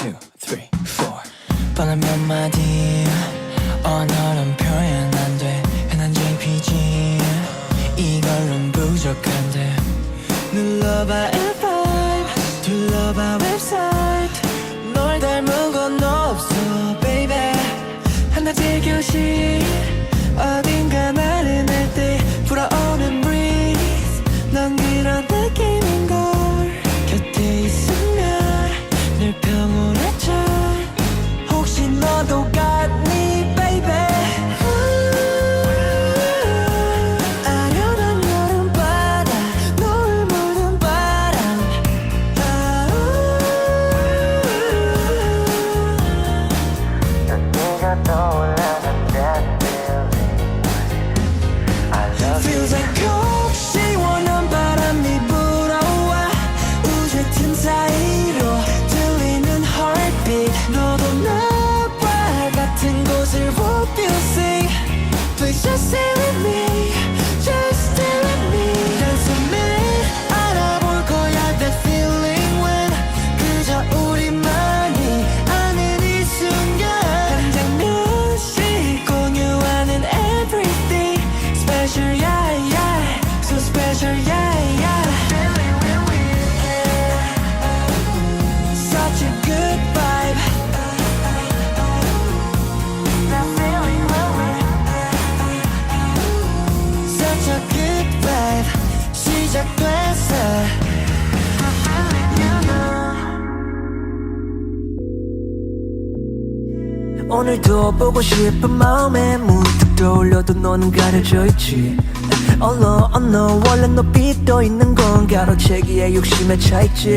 2, 3, 4 뻔한 몇 마디 언어는 표현 안돼 흔한 JPG 이걸론 부족한데 눌러봐 앱 둘러봐 웹사이트 널 닮은 건 없어 baby 한낮의 교실 어딘가 나른할 때 불어오는 breeze 넌 그런 느낌인걸 곁에 있으면 늘 평온해져 혹시 너도 같니 baby 아련한 여름바다 노을 묻은 바람 넌 네가 떠올라는 that feeling I love you Feels like cold 시원한 바람이 불어와 우주 틈 사이로 들리는 heartbeat 너도 나와 같은 곳을 hope you see Please just stay with me Just stay with me 단숨에 알아볼 거야 that feeling when 그저 우리만이 아는 이 순간 한 장면씩 공유하는 everything Special yeah yeah So special yeah yeah Feeling when we care Such a good vibe That feeling when we Such a good vibe 시작됐어 That feeling you know 오늘도 보고 싶은 마음에 문득 떠올려도 너는 가려져 있지 Oh no, oh no 원래 높이 떠 있는 건 가로채기에 욕심에 차있지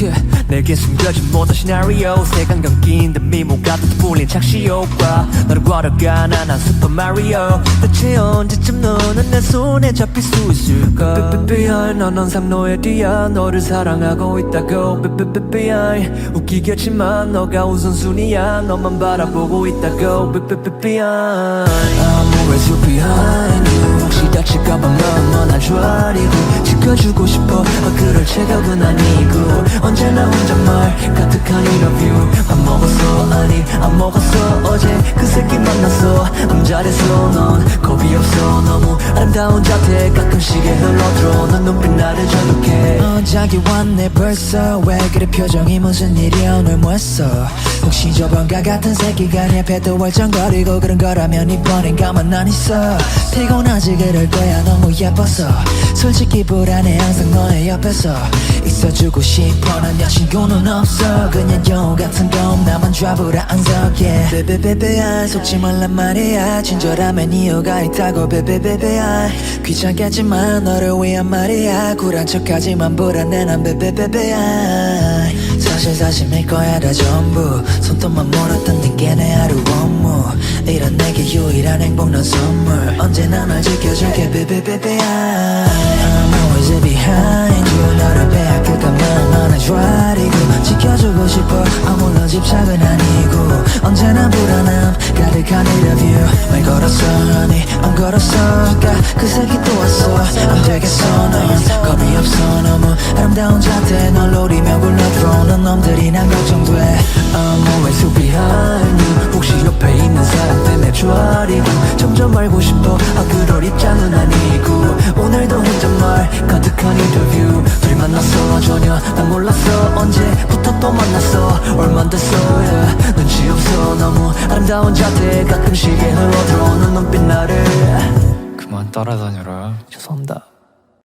yeah. 내게 숨겨진 모든 시나리오 색안경 낀 듯 미모 같은 풀린 착시 효과 너를 걸어가 난 슈퍼 마리오 대체 언제쯤 너는 내 손에 잡힐 수 있을까 BBBI 넌 항상 너의 뒤야 너를 사랑하고 있다고 BBBI 웃기겠지만 너가 우선순위야 너만 바라보고 있다고 BBBI I'm always you behind you 혹시 다칠까봐 넌 안주아리고 지켜주고 싶어 그럴 체격은 아니고 언제나 혼잣말 가득한 인터뷰 밥 먹었어 아니 안 먹었어 어제 그 새끼 만났어 잘했어 넌 겁이 없어 너무 아름다운 자태 가끔씩에 흘러들어 넌 눈빛 나를 저격해 자기 왔네 벌써 왜 그래 표정이 무슨 일이야 오늘 뭐 했어 혹시 저번과 같은 새끼가 내 배도 월정거리고 그런 거라면 이번엔 가만 있어 피곤하지 그럴 거야 너무 예뻐서 솔직히 불안해 항상 너의 옆에서 있어주고 싶어 난 여친구는 없어 그냥 영웅 같은 놈 나만 잡으라 안 서게 베베베베야 속지 말란 말이야 친절하면 이유가 있다고 베베베베야 귀찮겠지만 너를 위한 말이야 굴한 척하지만 불안해 난 베베베베야 사실 밀 거야 다 전부 손톱만 몰았던 게 내 하루 업무 이런 내게 유일한 행복 넌 선물 언제나 널 지켜줄게 베베베베야 I'm always behind you 너를 빼앗길까 마음 하나 좌리고 지켜주고 싶어 아무런 집착은 아니고 언제나 불안함 가득한 interview 말 걸었어 honey 안 걸었어 그 새끼 또 왔어 안 되겠어 넌 겁이 없어 너무 아름다운 자태 널 노리며 굴러들어 넌 놈들이 난 걱정돼 I'm always behind you 혹시 옆에 있는 사람 때문에 좌리고 점점 알고 싶어 그럴 입장은 아니고 오늘도 혼잣말 가득한 인터뷰 둘이 만났어 전혀 난 몰랐어 언제부터 또 만났어 얼만 됐어 yeah. 눈치 없어 너무 아름다운 자태 가끔씩에 흘러들어오는 눈빛 나를 그만 따라다녀라 죄송합니다